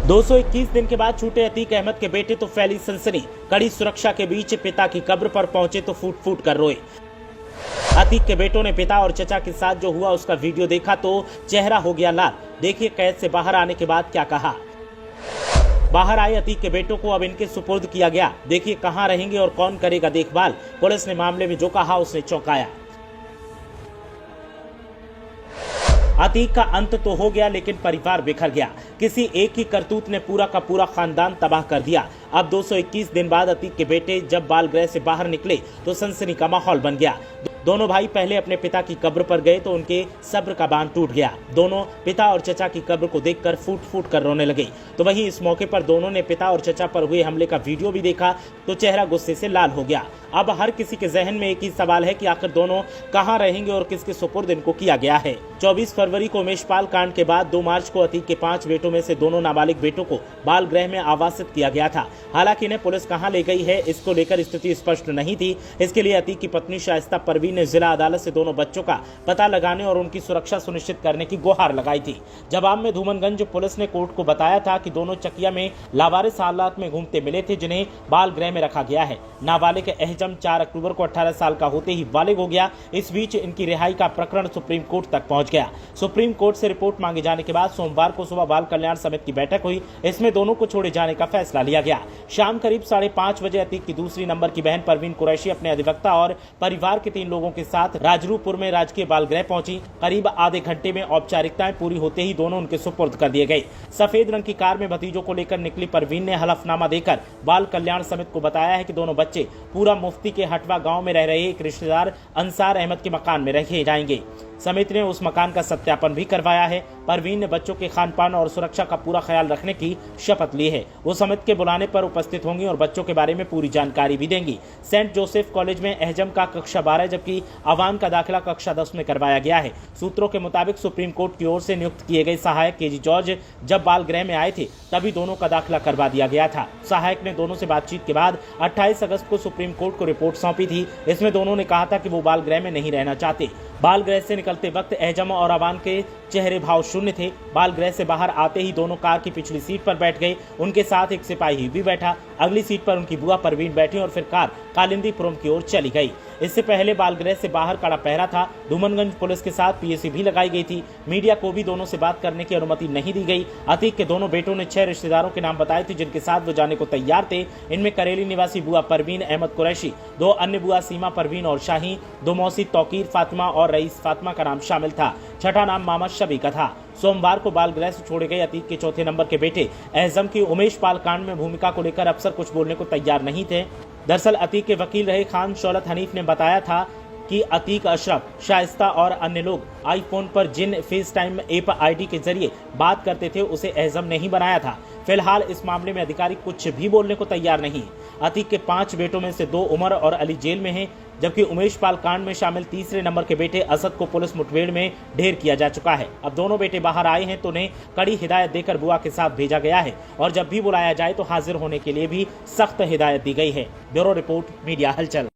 221 दिन के बाद छूटे अतीक अहमद के बेटे तो फैली सनसनी। कड़ी सुरक्षा के बीच पिता की कब्र पर पहुंचे तो फूट फूट कर रोए। अतीक के बेटों ने पिता और चचा के साथ जो हुआ उसका वीडियो देखा तो चेहरा हो गया लाल। देखिए कैद से बाहर आने के बाद क्या कहा। बाहर आए अतीक के बेटों को अब इनके सुपुर्द किया गया। देखिए कहां रहेंगे और कौन करेगा देखभाल। पुलिस ने मामले में जो कहा उसने चौंकाया। अतीक का अंत तो हो गया लेकिन परिवार बिखर गया। किसी एक की करतूत ने पूरा का पूरा खानदान तबाह कर दिया। अब 221 दिन बाद अतीक के बेटे जब बाल गृह से बाहर निकले तो सनसनी का माहौल बन गया। दोनों भाई पहले अपने पिता की कब्र पर गए तो उनके सब्र का बांध टूट गया। दोनों पिता और चचा की कब्र को देखकर फूट फूट कर रोने लगे। तो वहीं इस मौके पर दोनों ने पिता और चचा पर हुए हमले का वीडियो भी देखा तो चेहरा गुस्से से लाल हो गया। अब हर किसी के जहन में एक ही सवाल है कि आखिर दोनों कहां रहेंगे और किसके सुपुर्द इनको किया गया है। 24 फरवरी को उमेशपाल कांड के बाद 2 मार्च को अतीक के 5 बेटों में से दोनों नाबालिग बेटों को बाल गृह में आवासित किया गया था। हालांकि इन्हें पुलिस कहां ले गई है इसको लेकर स्थिति स्पष्ट नहीं थी। इसके लिए अतीक की पत्नी शाइस्ता परवीन ने जिला अदालत से दोनों बच्चों का पता लगाने और उनकी सुरक्षा सुनिश्चित करने की गुहार लगाई थी। जवाब में धूमनगंज पुलिस ने कोर्ट को बताया था कि दोनों चकिया में लावारिस हालात में घूमते मिले थे जिन्हें बाल गृह में रखा गया है। नाबालिग एहजम 4 अक्टूबर को 18 साल का होते ही बालिग हो गया। इस बीच इनकी रिहाई का प्रकरण सुप्रीम कोर्ट तक पहुंच गया। सुप्रीम कोर्ट से रिपोर्ट मांगे जाने के बाद सोमवार को सुबह बाल कल्याण समिति की बैठक हुई। इसमें दोनों को छोड़े जाने का फैसला लिया गया। शाम करीब 5:30 बजे अतीक की दूसरी नंबर की बहन परवीन कुरैशी अपने अधिवक्ता और परिवार के 3 लोगों के साथ राजरूपुर में राजकीय बाल गृह पहुंची। करीब आधे घंटे में औपचारिकताएं पूरी होते ही दोनों उनके सुपुर्द कर दिए गए। सफेद रंग की कार में भतीजों को लेकर निकली परवीन ने हलफनामा देकर बाल कल्याण समिति को बताया है कि दोनों बच्चे पूरा मुफ्ती के हटवा गांव में रह रहे एक रिश्तेदार अंसार अहमद के मकान में रखे जाएंगे। समिति ने उस मकान का सत्यापन भी करवाया है। परवीन ने बच्चों के खान पान और सुरक्षा का पूरा ख्याल रखने की शपथ ली है। वो समिति के बुलाने पर उपस्थित होंगी और बच्चों के बारे में पूरी जानकारी भी देंगी। सेंट जोसेफ कॉलेज में एहजम का कक्षा 12 जबकि अवान का दाखिला कक्षा 10 में करवाया गया है। सूत्रों के मुताबिक सुप्रीम कोर्ट की ओर से नियुक्त किए गए सहायक केजी जॉर्ज जब बाल गृह में आए थे तभी दोनों का दाखिला करवा दिया गया था। सहायक ने दोनों से बातचीत के बाद 28 अगस्त को सुप्रीम कोर्ट को रिपोर्ट सौंपी थी। इसमें दोनों ने कहा था कि वो बाल गृह में नहीं रहना चाहते। बाल गृह से निकलते वक्त एहजम और अवान के चेहरे भाव शून्य थे। बाल गृह से बाहर आते ही दोनों कार की पिछली सीट पर बैठ गए। उनके साथ एक सिपाही भी बैठा। अगली सीट पर उनकी बुआ परवीन बैठी और फिर कार कालिंदीपुरम की ओर चली गई। इससे पहले बाल गृह से बाहर कड़ा पहरा था। धूमनगंज पुलिस के साथ पीएसी भी लगाई गई थी। मीडिया को भी दोनों से बात करने की अनुमति नहीं दी गई। अतीक के दोनों बेटों ने 6 रिश्तेदारों के नाम बताए थे जिनके साथ वो जाने को तैयार थे। इनमें करेली निवासी बुआ परवीन अहमद कुरैशी, 2 अन्य बुआ सीमा परवीन और शाही, 2 मौसी तौकीर फातिमा और रईस फातिमा का नाम शामिल था। छठा नाम मामा शबी का था। सोमवार को बाल गृह से छोड़े गए अतीक के 4थे नंबर के बेटे एहजम की उमेशपाल कांड में भूमिका को लेकर अफसर कुछ बोलने को तैयार नहीं थे। दरअसल अतीक के वकील रहे खान शौलत हनीफ ने बताया था कि अतीक, अशरफ, शाइस्ता और अन्य लोग आईफोन पर जिन फेस टाइम ऐप आईडी के जरिए बात करते थे उसे एहजम ने ही बनाया था। फिलहाल इस मामले में अधिकारी कुछ भी बोलने को तैयार नहीं। अतीक के 5 बेटों में से 2 उमर और अली जेल में हैं, जबकि उमेशपाल कांड में शामिल तीसरे नंबर के बेटे असद को पुलिस मुठभेड़ में ढेर किया जा चुका है। अब दोनों बेटे बाहर आए हैं तो उन्हें कड़ी हिदायत देकर बुआ के साथ भेजा गया है और जब भी बुलाया जाए तो हाजिर होने के लिए भी सख्त हिदायत दी गई है। ब्यूरो रिपोर्ट, मीडिया हलचल।